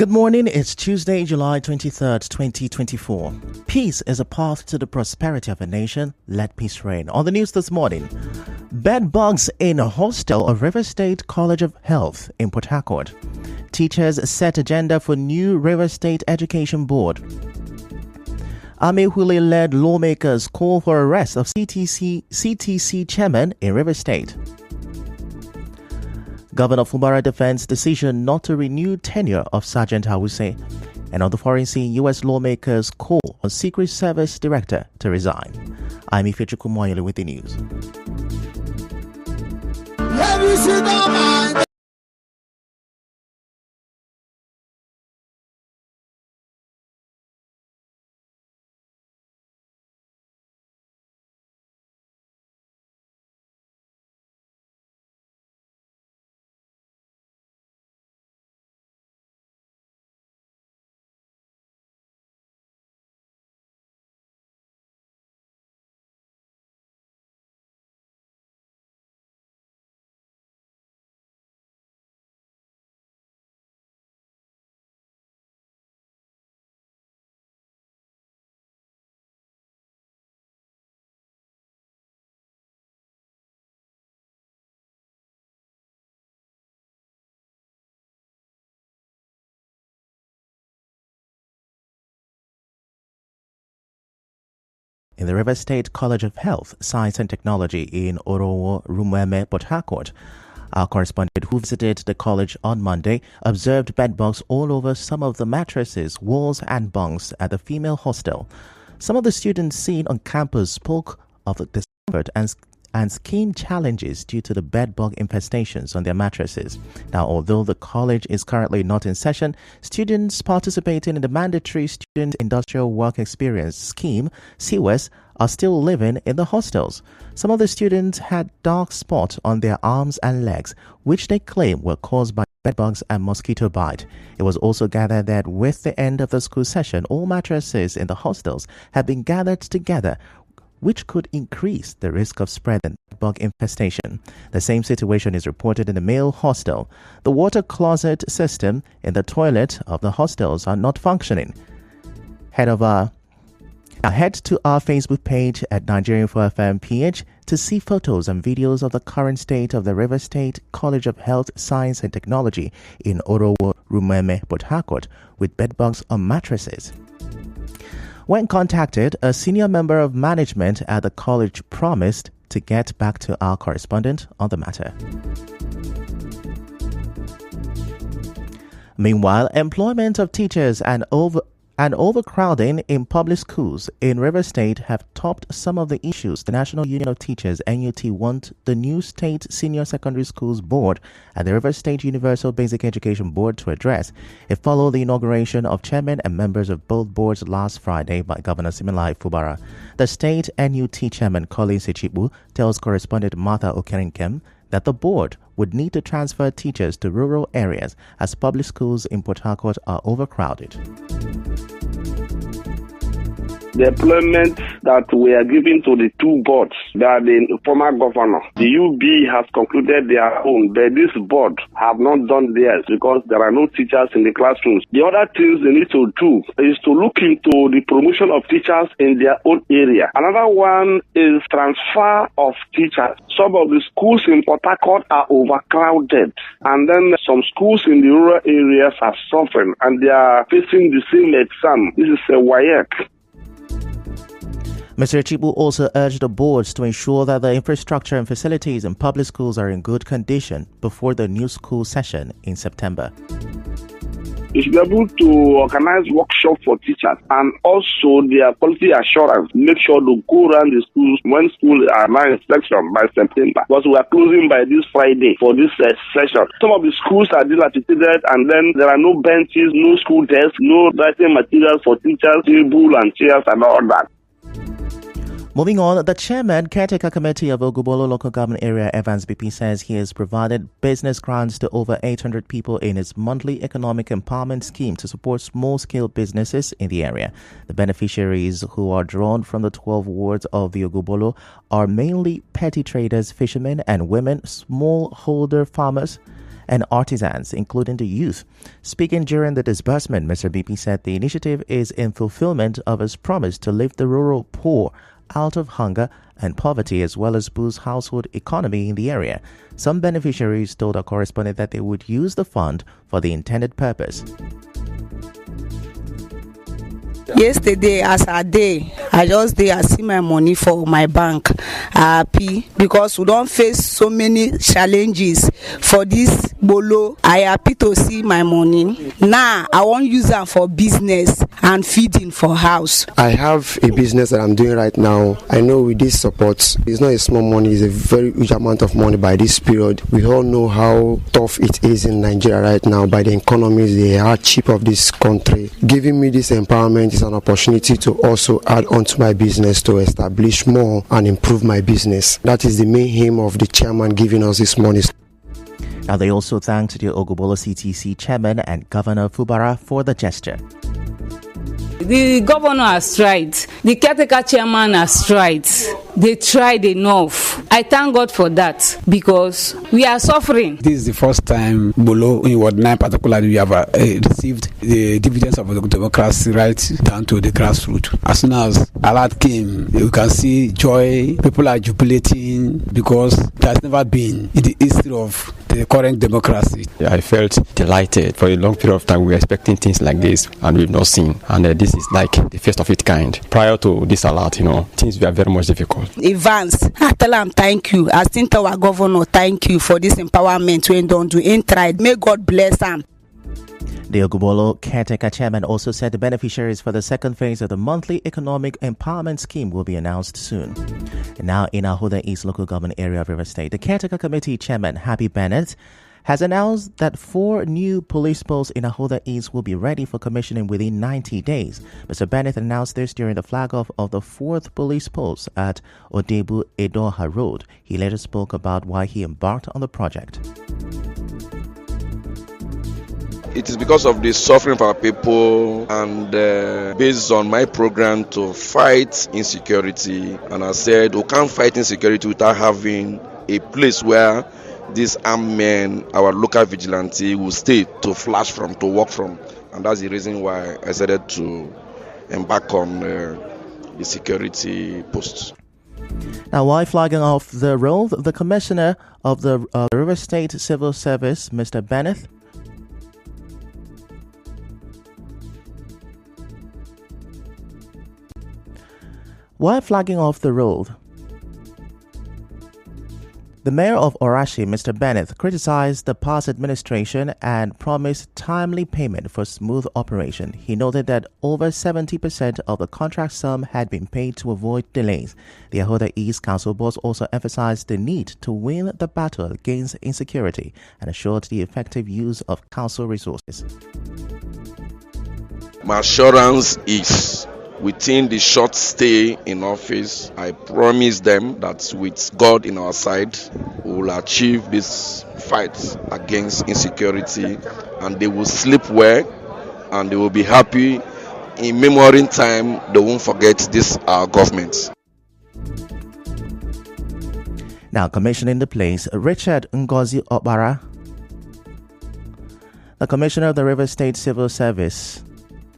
Good morning, it's Tuesday, July 23rd, 2024. Peace is a path to the prosperity of a nation. Let peace reign. On the news this morning, bed bugs in a hostel of River State College of Health in Port Harcourt. Teachers set agenda for new River State Education Board. Amehule-led lawmakers call for arrest of CTC chairman in River State. Governor Fubara defends decision not to renew tenure of Sergeant Hawuse. And on the foreign scene, U.S. lawmakers call on Secret Service Director to resign. I'm Ifechuku Moyele with the news. In the River State College of Health, Science and Technology in Orowo, Rumeme, Port Harcourt, our correspondent who visited the college on Monday observed bedbugs all over some of the mattresses, walls and bunks at the female hostel. Some of the students seen on campus spoke of the discomfort and skin challenges due to the bedbug infestations on their mattresses. Now, although the college is currently not in session, students participating in the mandatory Student Industrial Work Experience scheme, CWES, are still living in the hostels. Some of the students had dark spots on their arms and legs, which they claim were caused by bedbugs and mosquito bite. It was also gathered that with the end of the school session, all mattresses in the hostels have been gathered together, which could increase the risk of spreading bug infestation. The same situation is reported in the male hostel. The water closet system in the toilet of the hostels are not functioning. Head to our Facebook page at Nigerian4FMPH to see photos and videos of the current state of the River State College of Health, Science and Technology in Orowo, Rumeme, Port Harcourt with bedbugs on mattresses. When contacted, a senior member of management at the college promised to get back to our correspondent on the matter. Meanwhile, employment of teachers and overcrowding in public schools in River State have topped some of the issues the National Union of Teachers (NUT) want the new State Senior Secondary Schools Board and the River State Universal Basic Education Board to address. It followed the inauguration of chairmen and members of both boards last Friday by Governor Siminalayi Fubara. The State NUT chairman Collins Echibu tells correspondent Martha Okerenkem that the board would need to transfer teachers to rural areas as public schools in Port Harcourt are overcrowded. The employment that we are giving to the two boards that the former governor, the UB, has concluded their own, but this board have not done theirs because there are no teachers in the classrooms. The other things they need to do is to look into the promotion of teachers in their own area. Another one is transfer of teachers. Some of the schools in Port Harcourt are overcrowded, and then some schools in the rural areas are suffering and they are facing the same exam. This is a WAEC. Mr. Chibu also urged the boards to ensure that the infrastructure and facilities in public schools are in good condition before the new school session in September. You should be able to organize workshops for teachers and also their quality assurance. Make sure to go around the schools when schools are now in session by September, because we are closing by this Friday for this session. Some of the schools are dilapidated and then there are no benches, no school desks, no writing materials for teachers, table and chairs and all that. Moving on, the chairman, caretaker committee of Ogubolo Local Government Area, Evans BP, says he has provided business grants to over 800 people in his monthly economic empowerment scheme to support small-scale businesses in the area. The beneficiaries, who are drawn from the 12 wards of the Ogubolo, are mainly petty traders, fishermen and women, smallholder farmers, and artisans, including the youth. Speaking during the disbursement, Mr. BP said the initiative is in fulfillment of his promise to lift the rural poor out of hunger and poverty, as well as boost household economy in the area. Some beneficiaries told our correspondent that they would use the fund for the intended purpose. Yesterday, as a day, I just I see my money for my bank. Happy because we don't face so many challenges for this bolo. I happy to see my money. Now I want use them for business and feeding for house. I have a business that I'm doing right now. I know with this support, it's not a small money, it's a very huge amount of money by this period. We all know how tough it is in Nigeria right now by the economies, the hardship of this country. Giving me this empowerment is an opportunity to also add on to my business to establish more and improve my business. That is the main aim of the chairman giving us this money. Now, they also thanked the Ogobolo CTC chairman and Governor Fubara for the gesture. The governor has tried. The caretaker chairman has tried. They tried enough. I thank God for that because we are suffering. This is the first time Bolo in Ward 9 particularly we have received the dividends of the democracy right down to the grassroots. As soon as alert came, you can see joy. People are jubilating because there has never been in the history of the current democracy. I felt delighted. For a long period of time we were expecting things like this and we've not seen, and this is like the first of its kind. Prior to this alert, things were very much difficult. Evans, I tell him thank you. I think our governor thank you for this empowerment when don't do ain't tried. May God bless him. The Ogobolo caretaker chairman also said the beneficiaries for the second phase of the monthly economic empowerment scheme will be announced soon. And now in Ahoda East local government area of River State, the caretaker committee chairman, Happy Bennett, has announced that 4 new police posts in Ahoda East will be ready for commissioning within 90 days. Mr. Bennett announced this during the flag-off of the 4th police post at Odebu Edoha Road. He later spoke about why he embarked on the project. It is because of the suffering of our people and based on my program to fight insecurity. And I said we can't fight insecurity without having a place where these armed men, our local vigilante, will stay to flash from, to work from. And that's the reason why I decided to embark on the security posts. Now, while flagging off the road, the commissioner of the River State Civil Service, Mr. Bennett, while flagging off the road, the mayor of Orashi, Mr. Bennett, criticized the past administration and promised timely payment for smooth operation. He noted that over 70% of the contract sum had been paid to avoid delays. The Ahoda East Council boss also emphasized the need to win the battle against insecurity and assured the effective use of council resources. My assurance is within the short stay in office, I promise them that with God in our side, we will achieve this fight against insecurity and they will sleep well and they will be happy. In memorying time, they won't forget this our government. Now, commissioning the place, Richard Ngozi Obara, the commissioner of the River State Civil Service,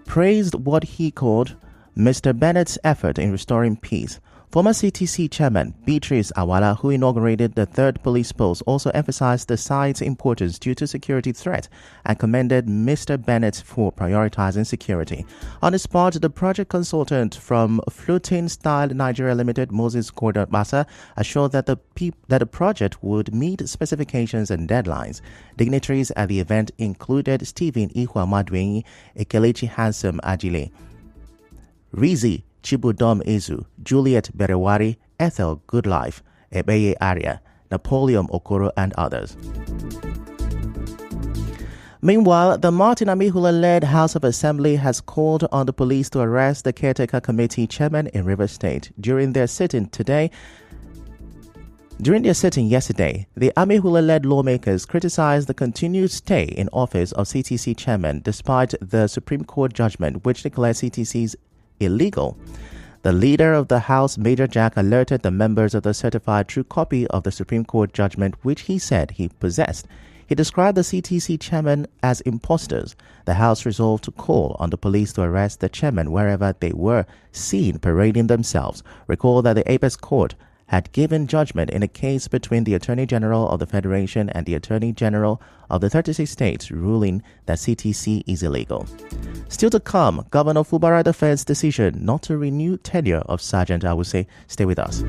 praised what he called Mr. Bennett's effort in restoring peace. Former CTC chairman Beatrice Awala, who inaugurated the 3rd police post, also emphasized the site's importance due to security threat and commended Mr. Bennett for prioritizing security. On the spot, the project consultant from Floating Style Nigeria Limited, Moses Basa, assured that the project would meet specifications and deadlines. Dignitaries at the event included Stephen Ihwa Madwenyi, Ekelechi Handsome Ajile, Rizi Chibudom Ezu, Juliet Berewari, Ethel Goodlife, Ebeye Aria, Napoleon Okoro, and others. Meanwhile, the Martin Amihula-led House of Assembly has called on the police to arrest the caretaker committee chairman in River State. During their sitting yesterday, the Amihula-led lawmakers criticized the continued stay in office of CTC chairman despite the Supreme Court judgment which declared CTCs illegal. The leader of the House, Major Jack, alerted the members of the certified true copy of the Supreme Court judgment which he said he possessed. He described the CTC chairman as imposters. The House resolved to call on the police to arrest the chairman wherever they were seen parading themselves. Recall that the Apex Court had given judgment in a case between the Attorney General of the Federation and the Attorney General of the 36 states, ruling that CTC is illegal. Still to come, Governor Fubara defends decision not to renew tenure of Sergeant Awuse. Stay with us.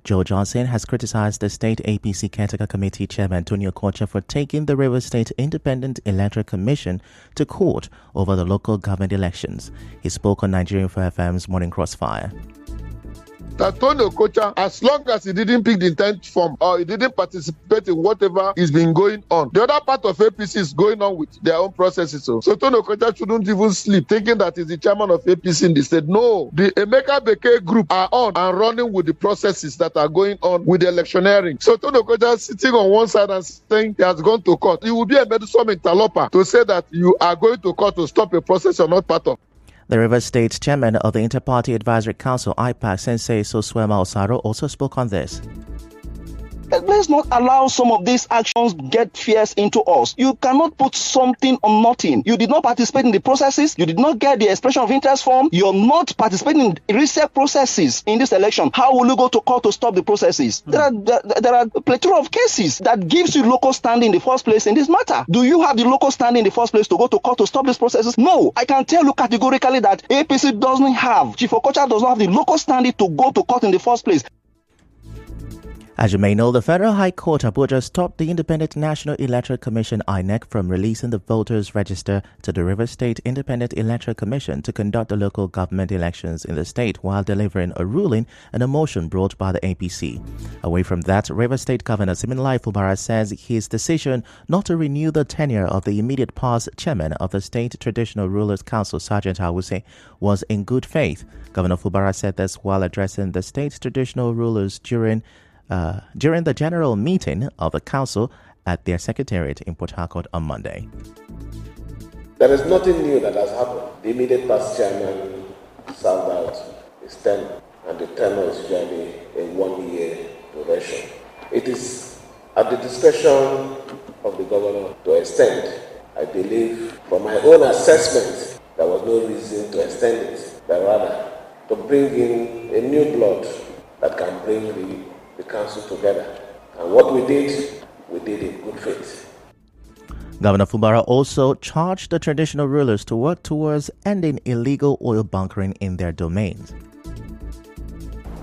Joe Johnson has criticized the State APC Caretaker Committee Chairman Tony Okocha for taking the Rivers State Independent Electoral Commission to court over the local government elections. He spoke on Nigerian FM's Morning Crossfire. That Tony Okocha, as long as he didn't pick the intent form or he didn't participate in whatever is been going on, the other part of APC is going on with their own processes. So Tony Okocha shouldn't even sleep thinking that he's the chairman of APC in the state. No, the Emeka Beke group are on and running with the processes that are going on with the electioneering. So Tony Okocha sitting on one side and saying he has gone to court. It will be a medicine interloper to say that you are going to court to stop a process you're not part of. The Rivers State chairman of the Inter-Party Advisory Council, IPAC, Sensei Soswema Osaro, also spoke on this. Let's not allow some of these actions get fears into us. You cannot put something on nothing. You did not participate in the processes. You did not get the expression of interest form. You're not participating in reset processes in this election. How will you go to court to stop the processes? There are a plethora of cases that gives you local standing in the first place in this matter. Do you have the local standing in the first place to go to court to stop these processes? No. I can tell you categorically that APC doesn't have, Chief Okocha does not have the local standing to go to court in the first place. As you may know, the Federal High Court Abuja stopped the Independent National Electoral Commission INEC from releasing the voters' register to the Rivers State Independent Electoral Commission to conduct the local government elections in the state while delivering a ruling and a motion brought by the APC. Away from that, Rivers State Governor Siminalayi Fubara says his decision not to renew the tenure of the immediate past chairman of the State Traditional Rulers Council, Sergeant Awuse, was in good faith. Governor Fubara said this while addressing the state traditional rulers during the general meeting of the council at their secretariat in Port Harcourt on Monday. There is nothing new that has happened. The immediate past chairman served out his tenure, and the tenure is usually a 1-year duration. It is at the discretion of the governor to extend. I believe, from my own assessment, there was no reason to extend it, but rather to bring in a new blood that can bring the council together. And what we did in good faith. Governor Fubara also charged the traditional rulers to work towards ending illegal oil bunkering in their domains.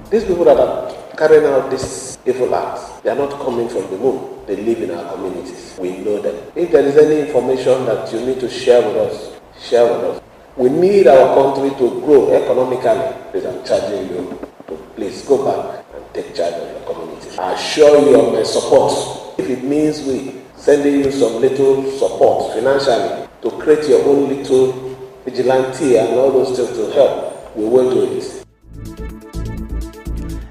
These people that are carrying out these evil acts, they are not coming from the moon. They live in our communities. We know them. If there is any information that you need to share with us, share with us. We need our country to grow economically. Please, I'm charging you to please go back and take charge of your community. I assure you of my support. If it means we sending you some little support financially to create your own little vigilante and all those things to help, we will do it.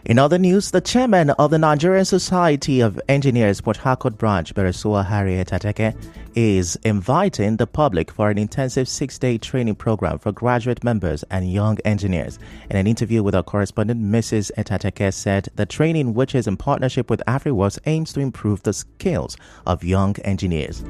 In other news, the chairman of the Nigerian Society of Engineers Port Harcourt branch, Beresua Harriet Ateke, is inviting the public for an intensive 6-day training program for graduate members and young engineers. In an interview with our correspondent, Mrs. Etateke said the training, which is in partnership with AfriWorks, aims to improve the skills of young engineers.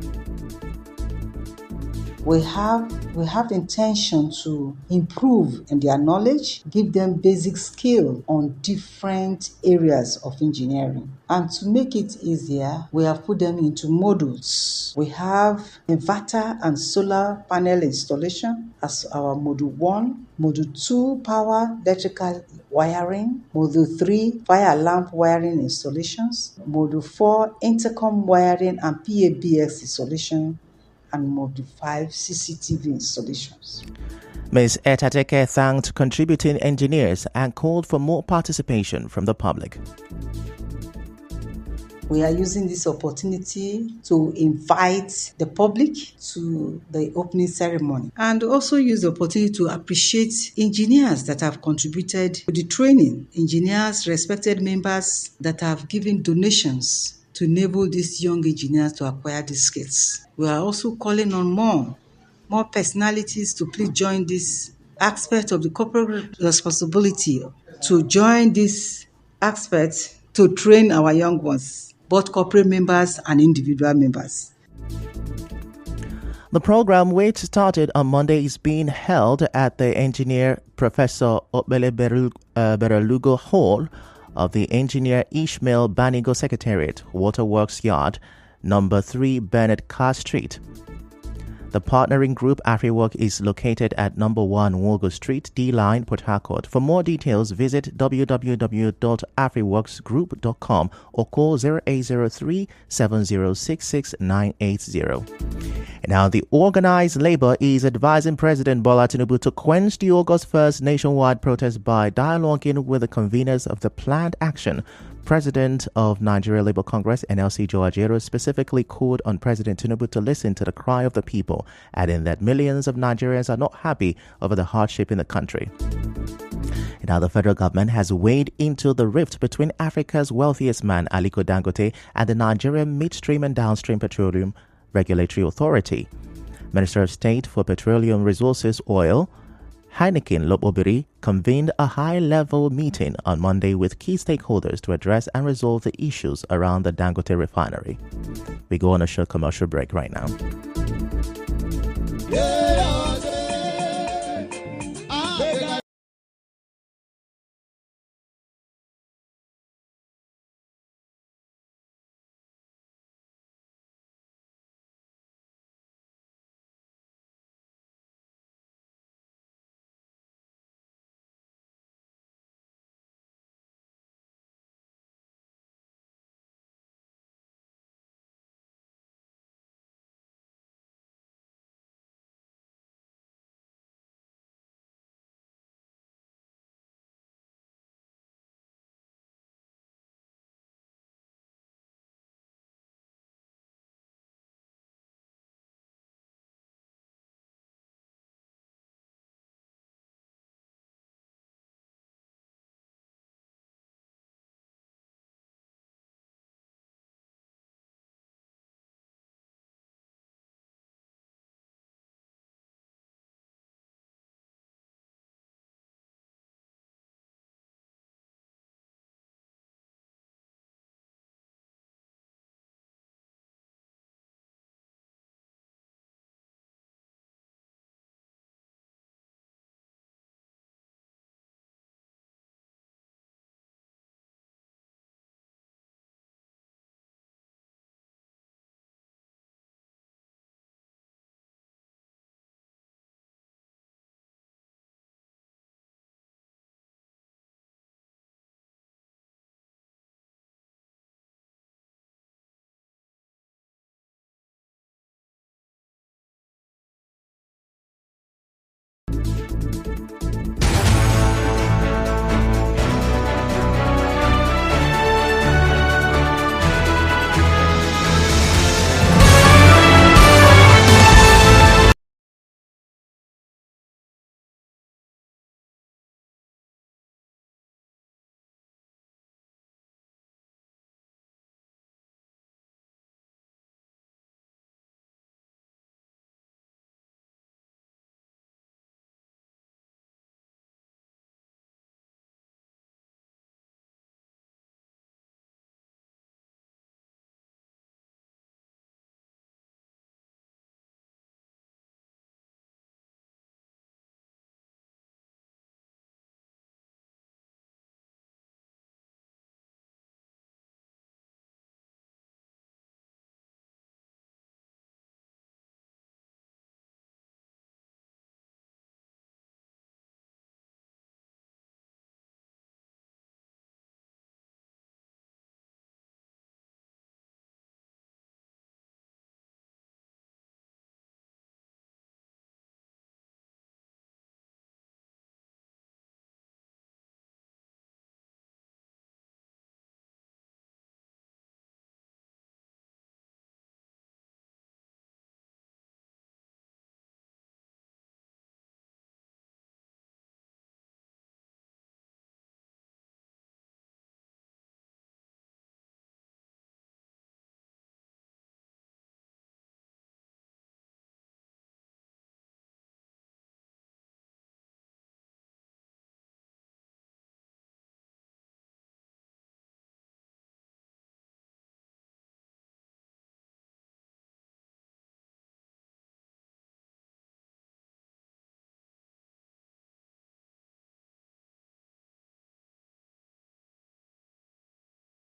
We have the intention to improve in their knowledge, give them basic skill on different areas of engineering. And to make it easier, we have put them into modules. We have inverter and solar panel installation as our module 1, module 2, power electrical wiring, module 3, fire lamp wiring installations, module 4, intercom wiring and PABX installation, and module 5, CCTV installations. Ms. Etateke thanked contributing engineers and called for more participation from the public. We are using this opportunity to invite the public to the opening ceremony and also use the opportunity to appreciate engineers that have contributed to the training, engineers, respected members that have given donations to enable these young engineers to acquire these skills. We are also calling on more personalities to please join this aspect of the corporate responsibility, to join this aspect to train our young ones, both corporate members and individual members. The program, which started on Monday, is being held at the Engineer Professor Obele Berelugo Hall of the Engineer Ishmael Banigo Secretariat, Waterworks Yard, number 3 Bernard Carr Street. The partnering group AfriWork is located at number 1 Wogo Street, D-Line, Port Harcourt. For more details, visit www.afriworksgroup.com or call 0803 7066 980. Now, the organized labor is advising President Bola Tinubu to quench the August 1st nationwide protest by dialoguing with the conveners of the planned action. President of Nigeria Labour Congress, NLC Joe Ajero, specifically called on President Tinubu to listen to the cry of the people, adding that millions of Nigerians are not happy over the hardship in the country. Now, the federal government has waded into the rift between Africa's wealthiest man, Aliko Dangote, and the Nigerian Midstream and Downstream Petroleum Regulatory Authority. Minister of State for Petroleum Resources, Oil, Heineken Lobobiri, convened a high-level meeting on Monday with key stakeholders to address and resolve the issues around the Dangote refinery. We go on a short commercial break right now. Yeah.